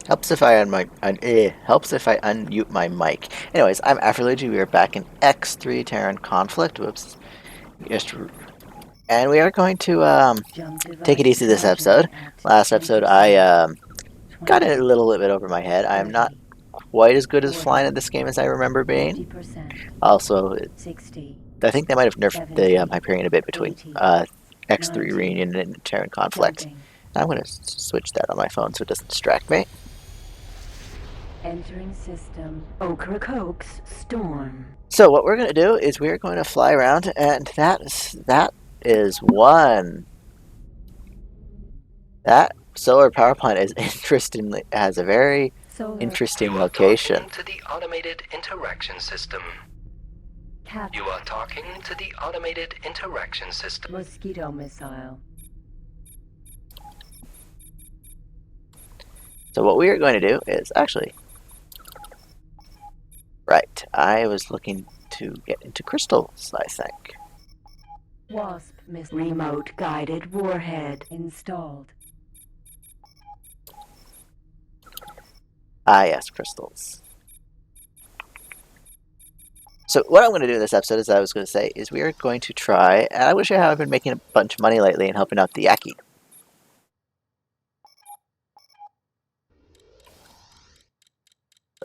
Helps if I helps if I unmute my mic. Anyways, I'm Afterluigi. We are back in X3 Terran Conflict. Whoops. Just, and we are going to take it easy this episode. Last episode, I got it a little bit over my head. I am not quite as good as flying in this game as I remember being. Also, I think they might have nerfed the Hyperion a bit between X3 Reunion and Terran Conflict. I'm going to switch that on my phone so it doesn't distract me. Entering system. Ocracoke's storm. So what we're going to do is we're going to fly around, and that is one. That solar power plant is interestingly has a very interesting location. To the automated interaction system. You are talking to the automated interaction system. Mosquito missile. So what we are going to do is actually. Right, I was looking to get into crystals, I think. Wasp missile. Remote guided warhead installed. Ah, yes, crystals. So what I'm going to do in this episode, as I was going to say, is we are going to try, and I wish I had been making a bunch of money lately and helping out the Yaki.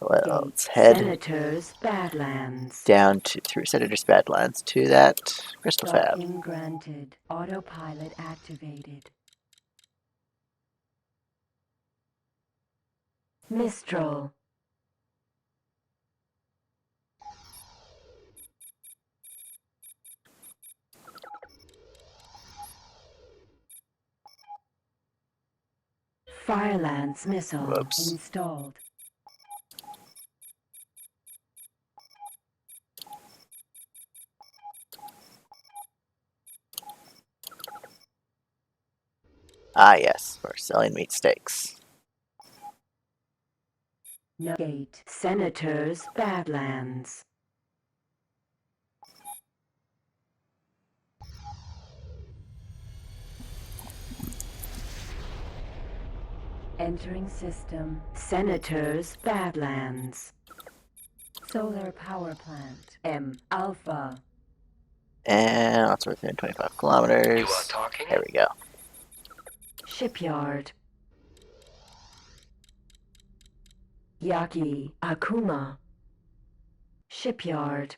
Well, let's head Senators Badlands. down through Senator's Badlands to that crystal fab. Granted. Autopilot activated. Mistral. Firelance missile. Whoops. Installed. Ah, yes, we're selling meat steaks. Gate. Senators Badlands. Entering system. Senators Badlands. Solar power plant. M Alpha. And that's within 25 kilometers. You are talking. There we go. Shipyard. Yaki Akuma. Shipyard.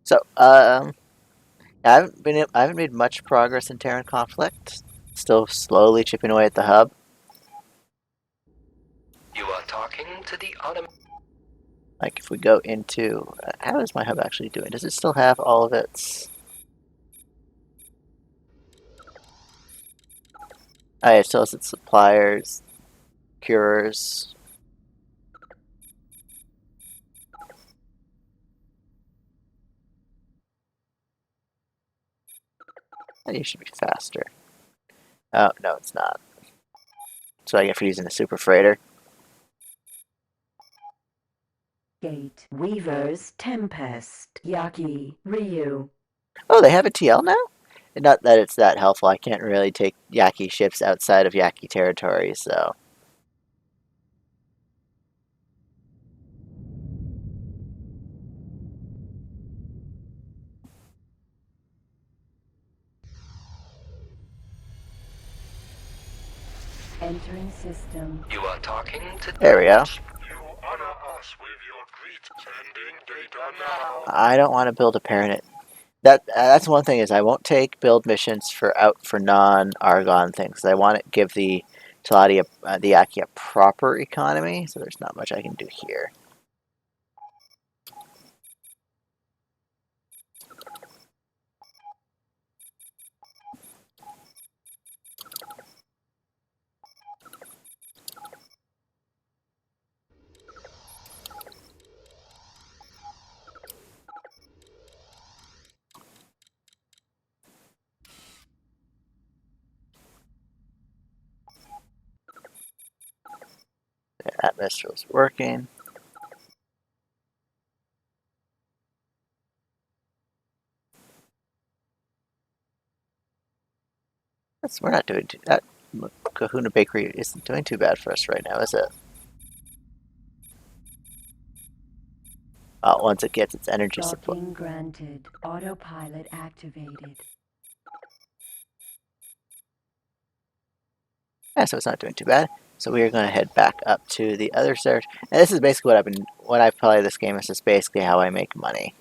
So, I haven't made much progress in Terran Conflict. Still slowly chipping away at the hub. You are talking to the automated. Like if we go into, how is my hub actually doing? Does it still have all of its? Oh, yeah, it still has its suppliers, curers. And you should be faster. Oh, no, it's not. So I get for using a super freighter. Gate. Weaver's Tempest. Yaki Ryu. Oh, they have a TL now? Not that it's that helpful. I can't really take Yaki ships outside of Yaki territory, so. Entering system. You are talking to. There we go. You honor us with your great sending data now. I don't want to build a parent. That's one thing is I won't take build missions for non-Argon things. I want to give the Talati the Yaki a proper economy, so there's not much I can do here. That mistral's working. We're not doing that. Kahuna Bakery isn't doing too bad for us right now, is it? Once it gets its energy supply. Docking granted. Autopilot activated. Yeah, so it's not doing too bad. So we are going to head back up to the other search. And this is basically when I play this game, this is basically how I make money.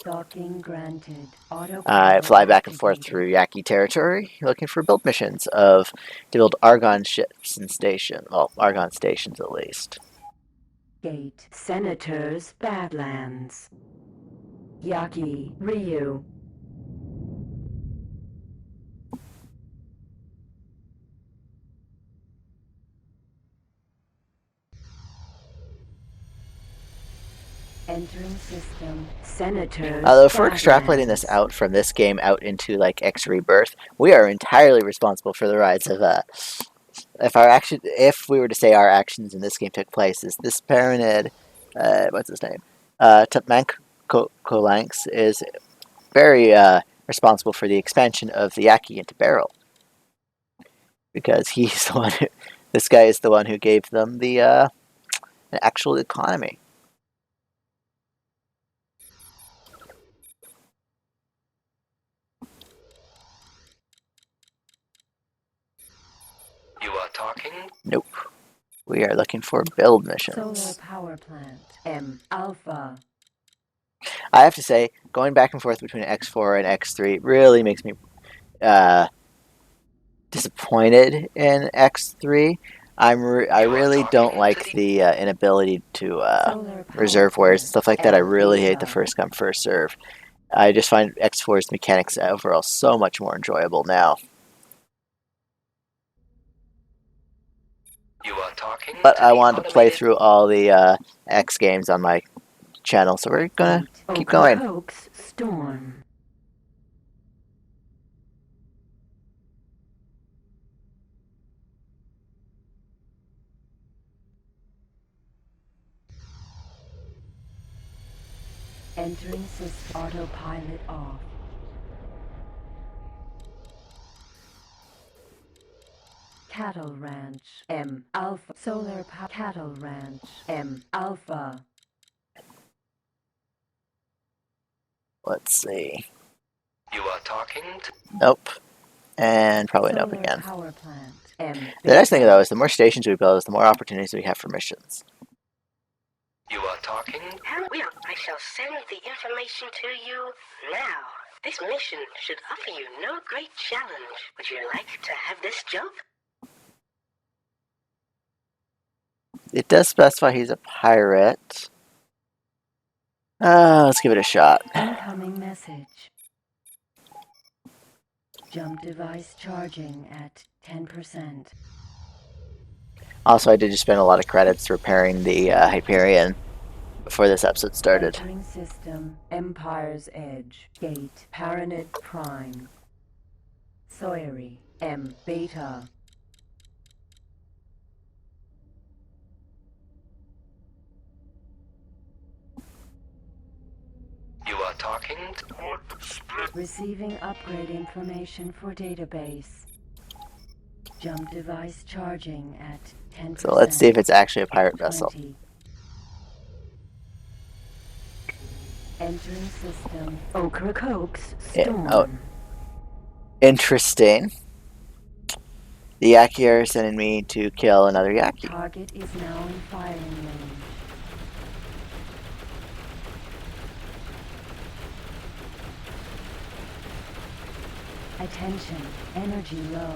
Docking granted. I Autopilot fly back and forth activated. through Yaki territory, looking for build missions to build Argon ships and Argon stations at least. Gate. Senators Badlands. Yaki. Ryu. Entering system. Senators If we're extrapolating this Badlands. out from this game out into like X Rebirth, we are entirely responsible for the rides of if we were to say our actions in this game took place, is this Paranid, what's his name? Tapmank Kolanks is very responsible for the expansion of the Yaki into Beryl. Because he's the one this guy is the one who gave them the an actual economy. You are talking? Nope. We are looking for build Solar missions. power plant. M. Alpha. I have to say, going back and forth between X4 and X3 really makes me disappointed in X3. I really don't like the inability to Solar power reserve wares and plant. stuff like that. I M. really hate the Beta. first come first serve. I just find X4's mechanics overall so much more enjoyable now. You are talking But to I the wanted to play automated... through all the X games on my channel, so we're gonna Gate. keep going. Ocracoke's Storm. Entering system. Autopilot off. Cattle Ranch. M. Alpha. Solar power. Cattle Ranch. M. Alpha. Let's see. You are talking to... Nope. And probably nope Solar again. power plant. M. The nice thing Beta. though is the more stations we build, is the more opportunities we have for missions. You are talking? Well, I shall send the information to you now. This mission should offer you no great challenge. Would you like to have this job? It does specify he's a pirate. Let's give it a shot. Incoming message. Jump device charging at 10%. Also, I did just spend a lot of credits repairing the Hyperion before this episode started. Entering system. Empire's Edge. Gate. Paranid Prime. Sawyery. M. Beta. You are talking to... Port split. Receiving upgrade information for database. Jump device charging at 10%. So let's see if it's actually a pirate vessel. 20. Entering system. Ocracoke's Yeah, Storm. oh. Interesting. The Yaki are sending me to kill another Yaki. Target is now in firing range. Attention, energy low.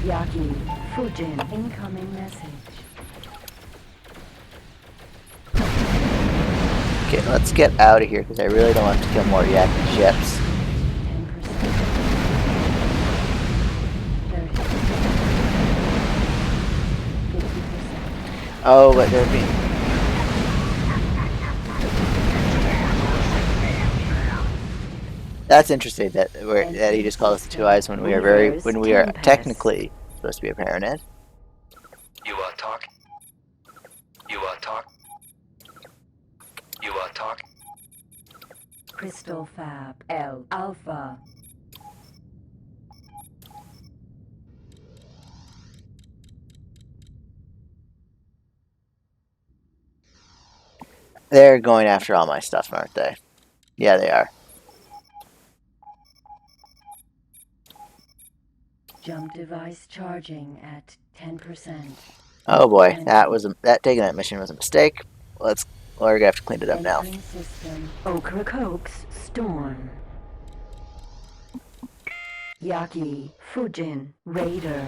Yaki, Fujin, incoming message. Okay, let's get out of here because I really don't want to kill more Yaki ships. 10%. 30. 50%. Oh, but they're being... That's interesting that he just called us Two Eyes when we are technically supposed to be a Paranid. You are talking. You are talking. You are talking. Crystal Fab L Alpha. They're going after all my stuff, aren't they? Yeah, they are. Jump device charging at 10%. Oh boy, that taking that mission was a mistake. We're gonna have to clean it up now. Entering system. Ocracoax Storm. Yaki Fujin Raider.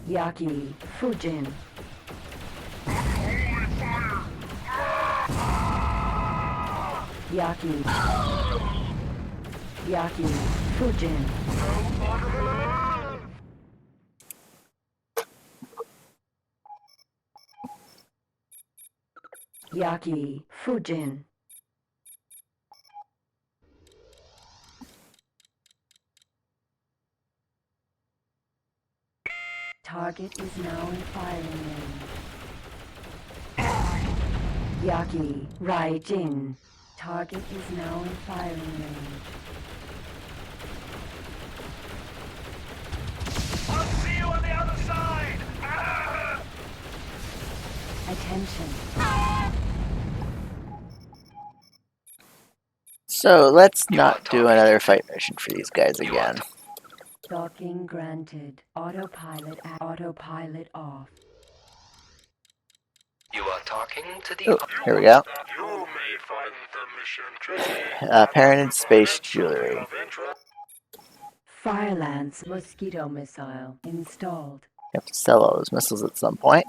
Yaki Fujin. Yaki. Yaki Fujin. Yaki Fujin. Target is now in firing range. Yaki Raijin. Target is now in firing range. I'll see you on the other side! Attention. So let's not do another fight mission for these guys again. Docking granted. Autopilot off. You are talking to the. Oh, here we go. You may find the mission tricky. Paranid Space Jewelry. Firelance mosquito missile installed. You have to sell all those missiles at some point.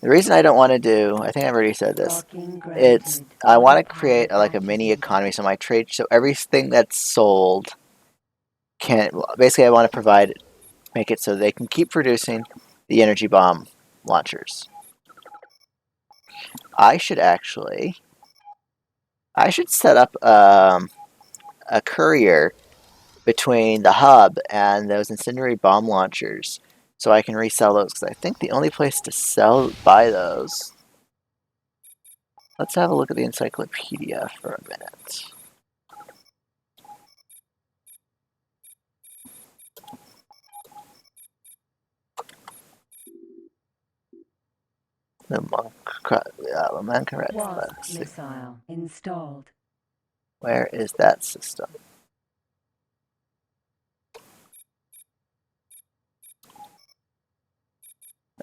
The reason I don't want to do, I think I've already said this, Docking granted. I want to create Autopilot a mini activated. economy so my trade, so everything that's sold basically I want to make it so they can keep producing the energy bomb launchers. I should set up a courier between the hub and those incendiary bomb launchers so I can resell those, because I think the only place to buy those. Let's have a look at the encyclopedia for a minute. The Monk Wasp missile installed. Where is that system?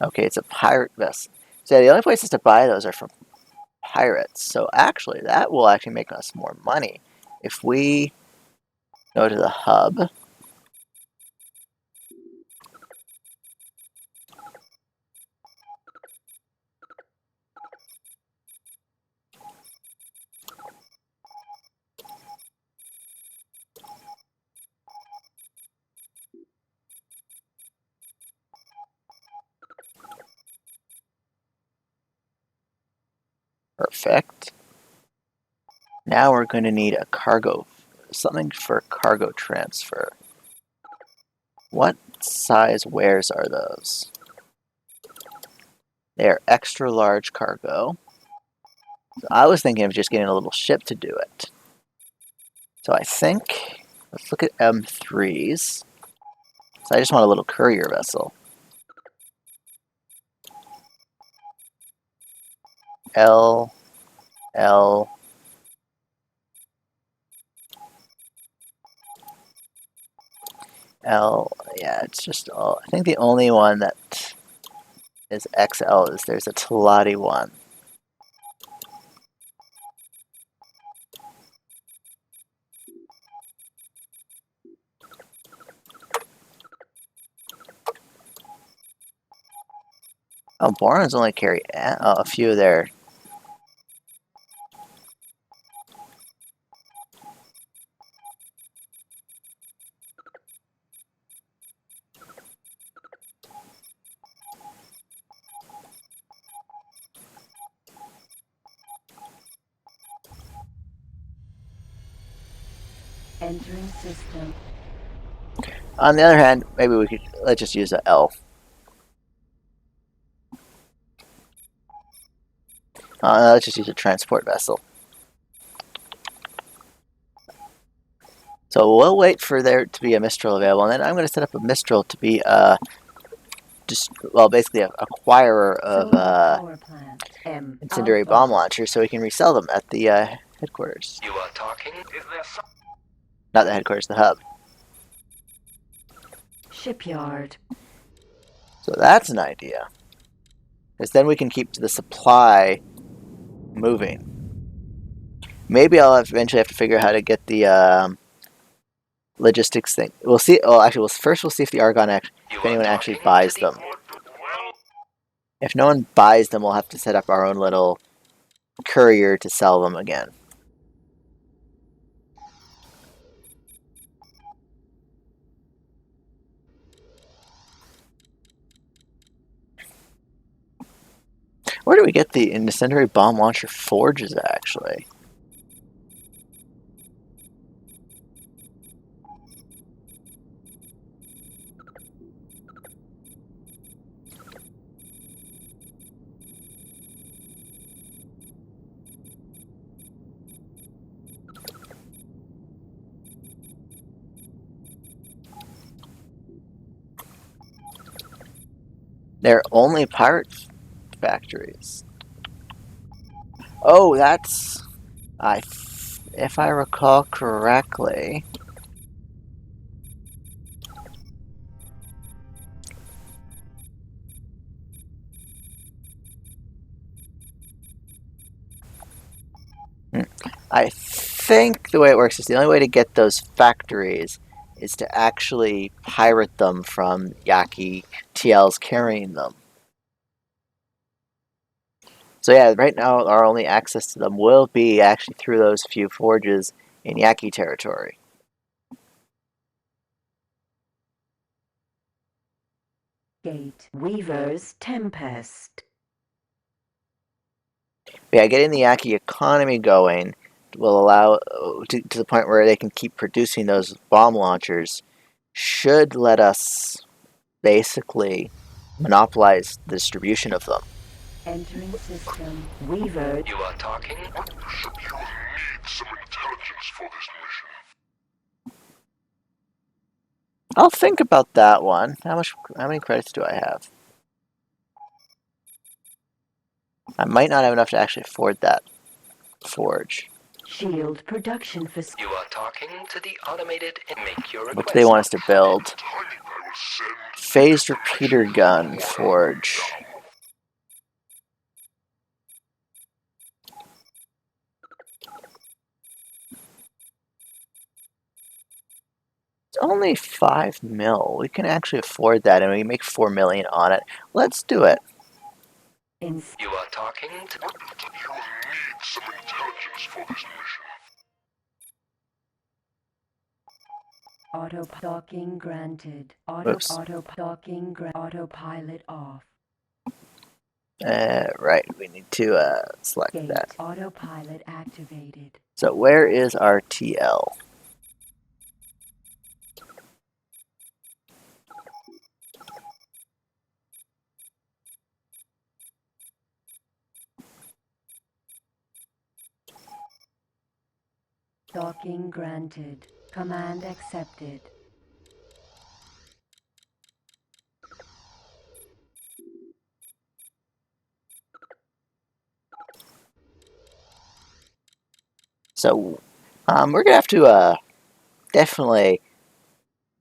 Okay, it's a pirate vessel. So the only places to buy those are from pirates. So actually, that will actually make us more money if we go to the hub. Perfect. Now we're going to need a something for cargo transfer. What size wares are those? They are extra large cargo. So I was thinking of just getting a little ship to do it. So I think, let's look at M3s. So I just want a little courier vessel. L, L, L, yeah, it's just all, I think the only one that is XL is there's a Talati one. Oh, Borons only carry a few of their. Entering system. On the other hand, maybe we could let's just use a L. Let's just use a transport vessel. So we'll wait for there to be a Mistral available, and then I'm going to set up a Mistral to be basically an acquirer of Power plant. incendiary bomb launchers, so we can resell them at the headquarters. You are talking? Is there some... Not the headquarters, the hub. Shipyard. So that's an idea, because then we can keep the supply moving. Maybe I'll eventually have to figure out how to get the logistics thing. We'll see. Oh, actually, first we'll see if the Argon if anyone actually buys them. If no one buys them, we'll have to set up our own little courier to sell them again. Where do we get the incendiary bomb launcher forges, actually? They're only pirate factories. Oh, that's... if I recall correctly... I think the way it works is the only way to get those factories is to actually pirate them from Yaki TLs carrying them. So yeah, right now our only access to them will be actually through those few forges in Yaki territory. Gate. Weaver's Tempest. Yeah, getting the Yaki economy going will allow to the point where they can keep producing those bomb launchers should let us basically monopolize the distribution of them. Entering system. Weaver. You are talking? You need some intelligence for this mission. I'll think about that one. How many credits do I have? I might not have enough to actually afford that forge. Shield production facility. You are talking to the automated and make your request. What do they want us to build? I will send Phased repeater gun forge. It's only 5 mil. We can actually afford that, and we can make 4 million on it. Let's do it. You are talking to... You need some intelligence for this mission. Auto-docking granted. Oops. Autopilot off. Right, we need to select Gate. that. Autopilot activated. So where is our TL? Docking granted. Command accepted. So we're gonna have to definitely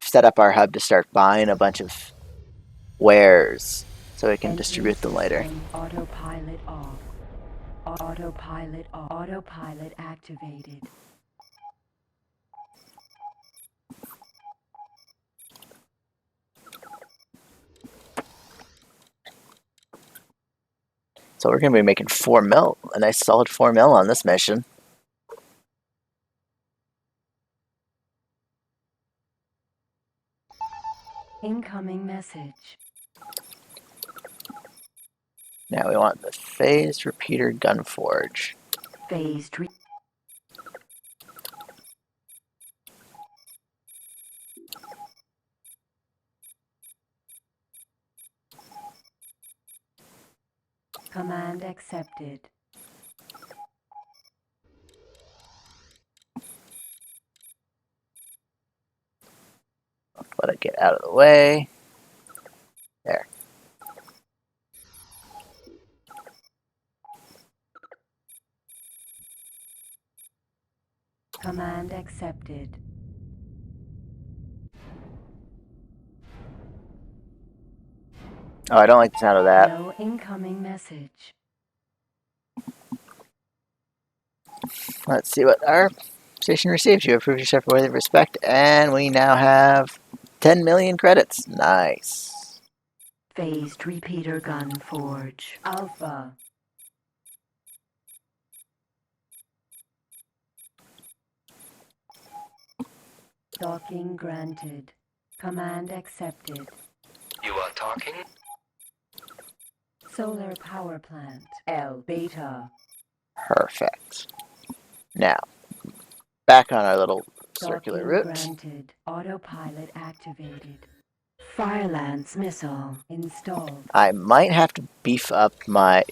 set up our hub to start buying a bunch of wares so we can distribute them later. Autopilot off. Autopilot off. Autopilot activated. So we're gonna be making 4 mil, a nice solid 4 mil on this mission. Incoming message. Now we want the phased repeater gun forge. Phased Command accepted. Let it get out of the way. There. Command accepted. Oh, I don't like the sound of that. No incoming message. Let's see what our station receives. You have proved yourself worthy of respect, and we now have 10 million credits. Nice. Phased repeater gun forge. Alpha. Docking granted. Command accepted. You are talking? Solar power plant. L beta. Perfect. Now, back on our little circular Docking route. granted. Autopilot activated. Firelance missile installed. I might have to beef up my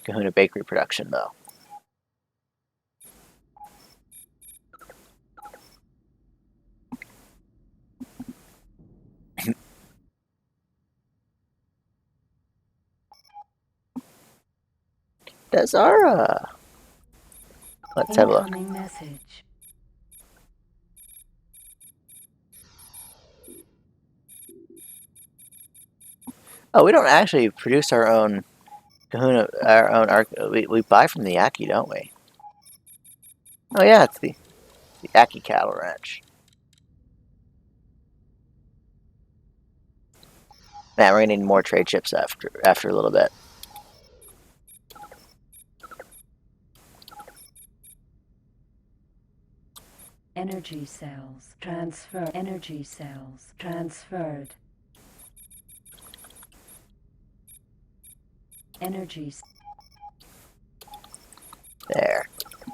Kahuna Bakery production, though. Does our let's have a look. Incoming message. Oh, we don't actually produce our own Kahuna, our own arc. We buy from the Yaki, don't we? Oh yeah, it's the Yaki cattle ranch. Man, we're gonna need more trade ships after a little bit. Energy cells. Transfer. Energy cells. Transferred. Energy. There.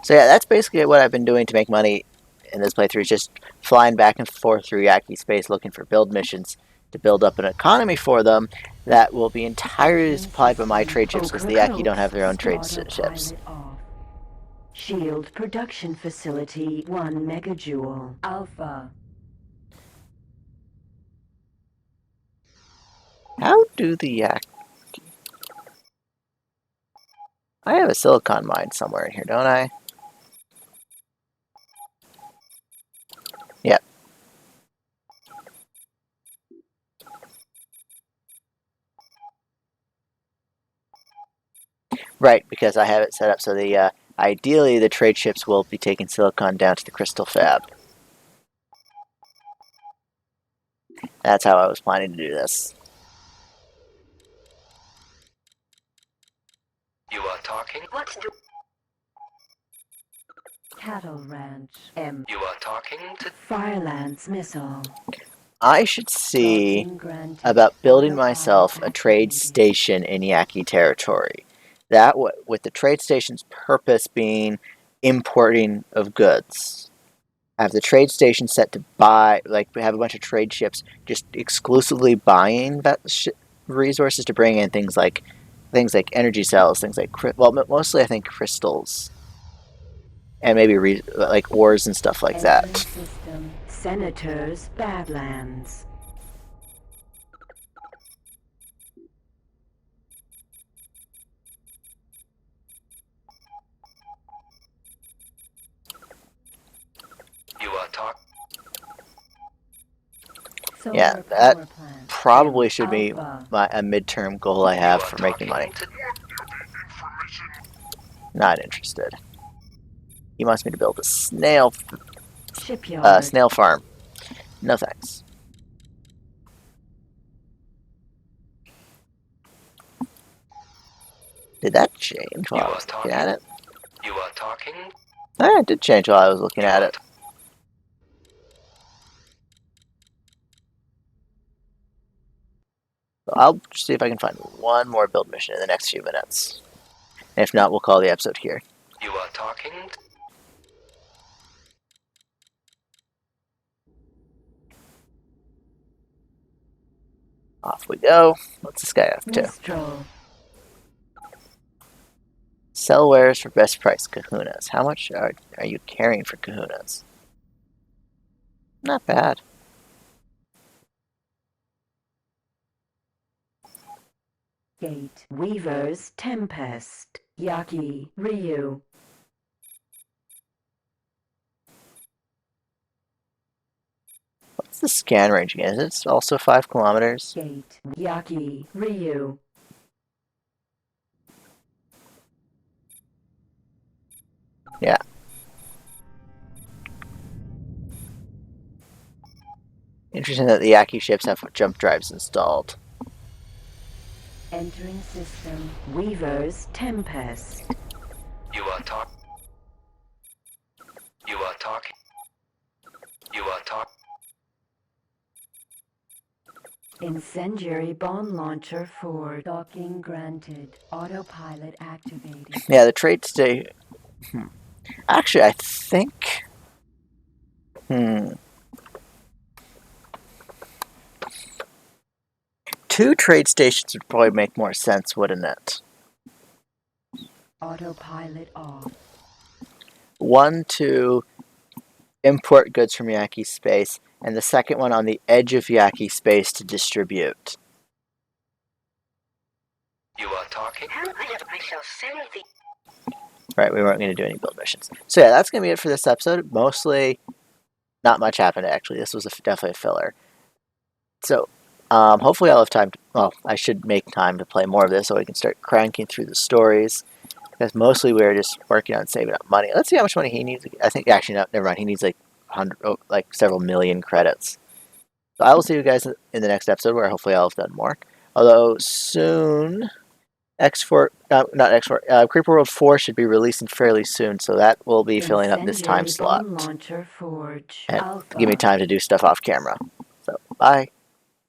So yeah, that's basically what I've been doing to make money in this playthrough. Is just flying back and forth through Yaki space, looking for build missions to build up an economy for them that will be entirely supplied by my trade ships, because the Yaki don't have their own trade ships. Off. Shield production facility 1 megajoule. Alpha. How do the Yaki? I have a silicon mine somewhere in here, don't I? Yep. Right, because I have it set up so the ideally the trade ships will be taking silicon down to the crystal fab. That's how I was planning to do this. You are talking? What's do? Cattle ranch. M. You are talking to... Firelance missile. I should see Docking granted. about building Autopilot myself a trade activated. station in Yaki territory. That with the trade station's purpose being importing of goods. I have the trade station set to buy, like we have a bunch of trade ships just exclusively buying that resources to bring in things like energy cells, things like mostly I think crystals, and maybe like ores and stuff like that. Entrance system. Senators Badlands. You are talking? Solar Yeah, power that plant. probably M. should be Alpha. a midterm goal I have for making money. Not interested. He wants me to build a Shipyard. snail farm. No thanks. Did that change while I was looking at it? You are talking? It did change while I was looking at it. So I'll see if I can find one more build mission in the next few minutes. And if not, we'll call the episode here. You are talking? Off we go. What's this guy up to? Mistral. Sell wares for best price kahunas. How much are you carrying for kahunas? Not bad. Gate. Weaver's Tempest. Yaki. Ryu. What's the scan range again? Is it also 5 kilometers? Gate. Yaki. Ryu. Yeah. Interesting that the Yaki ships have jump drives installed. Entering system. Weaver's Tempest. You are talking. You are talking. You are talking. Incendiary bomb launcher for docking granted. Autopilot activated. Yeah, the trade station. Actually, I think. Two trade stations would probably make more sense, wouldn't it? Autopilot off. One to import goods from Yaki space, and the second one on the edge of Yaki space to distribute. You are talking. I shall send the... Right, we weren't going to do any build missions. So yeah, that's going to be it for this episode. Mostly, not much happened actually. This was definitely a filler. So, hopefully I'll have time to, well, I should make time to play more of this so we can start cranking through the stories. Because mostly we're just working on saving up money. Let's see how much money he needs. I think, actually, no, never mind. He needs like several million credits. So I will see you guys in the next episode where hopefully I'll have done more. Although soon, Creeper World 4 should be releasing fairly soon, so that will be filling up this time slot. Bomb launcher forge. And Alpha. give me time to do stuff off camera. So, bye.